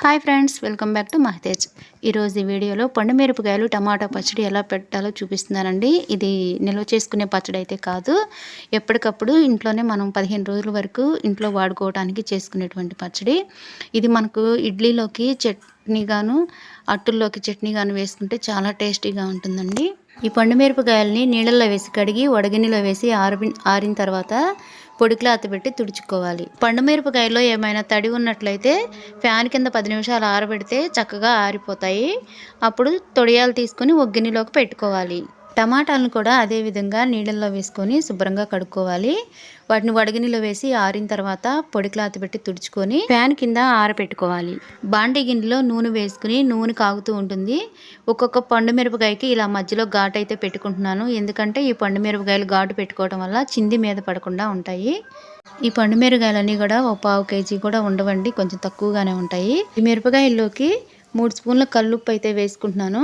Hi friends, welcome back to Mahatej. ఈరోజు ఈ వీడియోలో పండు మిరపకాయలు టమాటా పచ్చడి ఎలా పెట్టాలో చూపిస్తున్నానండి. ఇది నిల్వ చేసుకునే పచ్చడి అయితే కాదు, ఎప్పటికప్పుడు ఇంట్లోనే మనం 15 రోజుల వరకు ఇంట్లో వాడుకోవడానికి చేసుకునేటువంటి పచ్చడి. ఇది మనకు ఇడ్లీలోకి చట్నీగాను, అట్టుల్లోకి చట్నీగాను వేసుకుంటే చాలా టేస్టీగా ఉంటుందండి. ఈ పండు మిరపకాయలని నీళ్ళల్లో వేసి కడిగి వడగిన్నెలో వేసి ఆరిన తర్వాత పొడి క్లాత్ పెట్టి తుడుచుకోవాలి. పండు మిరపకాయలో ఏమైనా తడి ఉన్నట్లయితే ఫ్యాన్ కింద 10 నిమిషాలు ఆరబెడితే చక్కగా ఆరిపోతాయి. అప్పుడు తొడియాలు తీసుకుని ఒక గిన్నెలోకి పెట్టుకోవాలి. టమాటాలను కూడా అదే విధంగా నీళ్ళల్లో వేసుకొని శుభ్రంగా కడుక్కోవాలి. వాటిని వడగిన్నెలో వేసి ఆరిన తర్వాత పొడి క్లాత్ పెట్టి తుడుచుకొని ఫ్యాన్ కింద ఆరబెట్టుకోవాలి. బాండీ గిన్నెలో నూనె వేసుకుని నూనె కాగుతూ ఉంటుంది. ఒక్కొక్క పండు మిరపకాయకి ఇలా మధ్యలో ఘాటు అయితే పెట్టుకుంటున్నాను, ఎందుకంటే ఈ పండు మిరపకాయలు ఘాటు పెట్టుకోవడం వల్ల చింది మీద పడకుండా ఉంటాయి. ఈ పండు మిరపకాయలన్నీ కూడా ఒక 1/4 కేజీ కూడా ఉండవండి, కొంచెం తక్కువగానే ఉంటాయి. ఈ మిరపకాయల్లోకి 3 స్పూన్ల కల్లుప్పు అయితే వేసుకుంటున్నాను.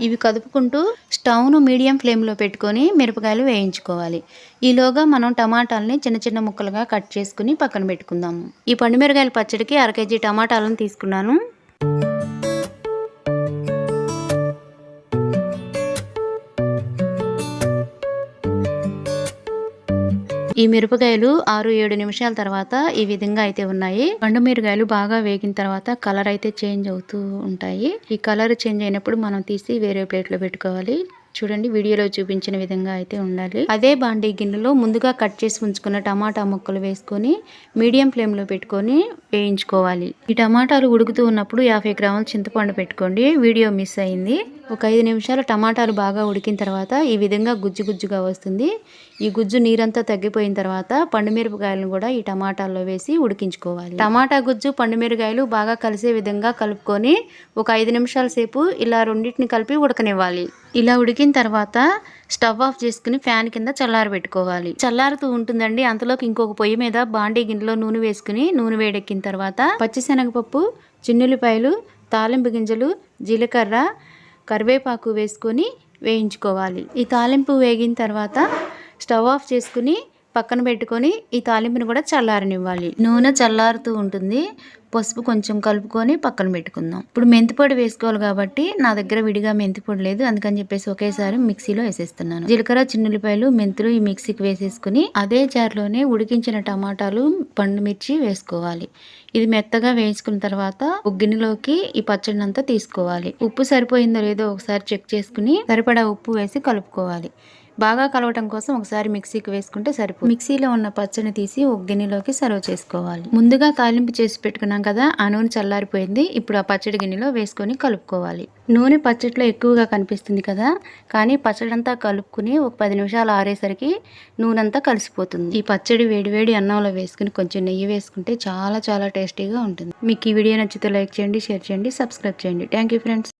ఇవి కదుపుకుంటూ స్టవ్ను మీడియం ఫ్లేమ్లో పెట్టుకొని మిరపకాయలు వేయించుకోవాలి. ఈలోగా మనం టమాటాలని చిన్న చిన్న ముక్కలుగా కట్ చేసుకుని పక్కన పెట్టుకుందాము. ఈ పండు మిరపకాయల పచ్చడికి 1/2 కేజీ టమాటాలను తీసుకున్నాను. ఈ మిరపకాయలు 6-7 నిమిషాల తర్వాత ఈ విధంగా అయితే ఉన్నాయి. పండు మిరపకాయలు బాగా వేగిన తర్వాత కలర్ అయితే చేంజ్ అవుతూ ఉంటాయి. ఈ కలర్ చేంజ్ అయినప్పుడు మనం తీసి వేరే ప్లేట్లో పెట్టుకోవాలి. చూడండి, వీడియోలో చూపించిన విధంగా అయితే ఉండాలి. అదే బాండీ గిన్నెలో ముందుగా కట్ చేసి ఉంచుకున్న టమాటా ముక్కలు వేసుకొని మీడియం ఫ్లేమ్లో పెట్టుకొని వేయించుకోవాలి. ఈ టమాటాలు ఉడుకుతూ ఉన్నప్పుడు 50 గ్రాముల చింతపండు పెట్టుకోండి, వీడియో మిస్ అయింది. ఒక 5 నిమిషాలు టమాటాలు బాగా ఉడికిన తర్వాత ఈ విధంగా గుజ్జు గుజ్జుగా వస్తుంది. ఈ గుజ్జు నీరంతా తగ్గిపోయిన తర్వాత పండు మిరపకాయలను కూడా ఈ టమాటాల్లో వేసి ఉడికించుకోవాలి. టమాటా గుజ్జు పండు మిరపకాయలు బాగా కలిసే విధంగా కలుపుకొని ఒక 5 నిమిషాల సేపు ఇలా రెండింటిని కలిపి ఉడకనివ్వాలి. ఇలా ఉడికిన తర్వాత స్టవ్ ఆఫ్ చేసుకుని ఫ్యాన్ కింద చల్లారబెట్టుకోవాలి. చల్లారుతూ ఉంటుందండి. అంతలోకి ఇంకొక పొయ్యి మీద బాండీ గిన్నెలో నూనె వేసుకుని నూనె వేడెక్కిన తర్వాత పచ్చిశనగపప్పు, చిన్నుల్లిపాయలు, తాలింపు గింజలు, జీలకర్ర, కరివేపాకు వేసుకొని వేయించుకోవాలి. ఈ తాలింపు వేగిన తర్వాత స్టవ్ ఆఫ్ చేసుకుని పక్కన పెట్టుకొని ఈ తాలింపుని కూడా చల్లారనివ్వాలి. నూనె చల్లారుతూ ఉంటుంది. పసుపు కొంచెం కలుపుకొని పక్కన పెట్టుకుందాం. ఇప్పుడు మెంతిపొడి వేసుకోవాలి కాబట్టి నా దగ్గర విడిగా మెంతిపొడి లేదు, అందుకని చెప్పేసి ఒకేసారి మిక్సీలో వేసేస్తున్నాను. జీలకర్ర, చిన్నుల్లిపాయలు, మెంతులు ఈ మిక్సీకి వేసేసుకుని అదే జార్లోనే ఉడికించిన టమాటాలు, పండు మిర్చి వేసుకోవాలి. ఇది మెత్తగా వేయించుకున్న తర్వాత ఒక గిన్నెలోకి ఈ పచ్చడిని అంతా తీసుకోవాలి. ఉప్పు సరిపోయిందో లేదో ఒకసారి చెక్ చేసుకుని సరిపడా ఉప్పు వేసి కలుపుకోవాలి. బాగా కలవటం కోసం ఒకసారి మిక్సీకి వేసుకుంటే సరిపోతుంది. మిక్సీలో ఉన్న పచ్చడిని తీసి ఒక గిన్నెలోకి సర్వ్ చేసుకోవాలి. ముందుగా తాలింపు చేసి పెట్టుకున్నాం కదా, ఆ నూనె చల్లారిపోయింది. ఇప్పుడు ఆ పచ్చడి గిన్నెలో వేసుకొని కలుపుకోవాలి. నూనె పచ్చడిలో ఎక్కువగా కనిపిస్తుంది కదా, కానీ పచ్చడి అంతా కలుపుకుని ఒక 10 నిమిషాలు ఆరేసరికి నూనె అంతా కలిసిపోతుంది. ఈ పచ్చడి వేడివేడి అన్నంలో వేసుకుని కొంచెం నెయ్యి వేసుకుంటే చాలా చాలా టేస్టీగా ఉంటుంది. మీకు ఈ వీడియో నచ్చితే లైక్ చేయండి, షేర్ చేయండి, సబ్స్క్రైబ్ చేయండి. Thank you friends.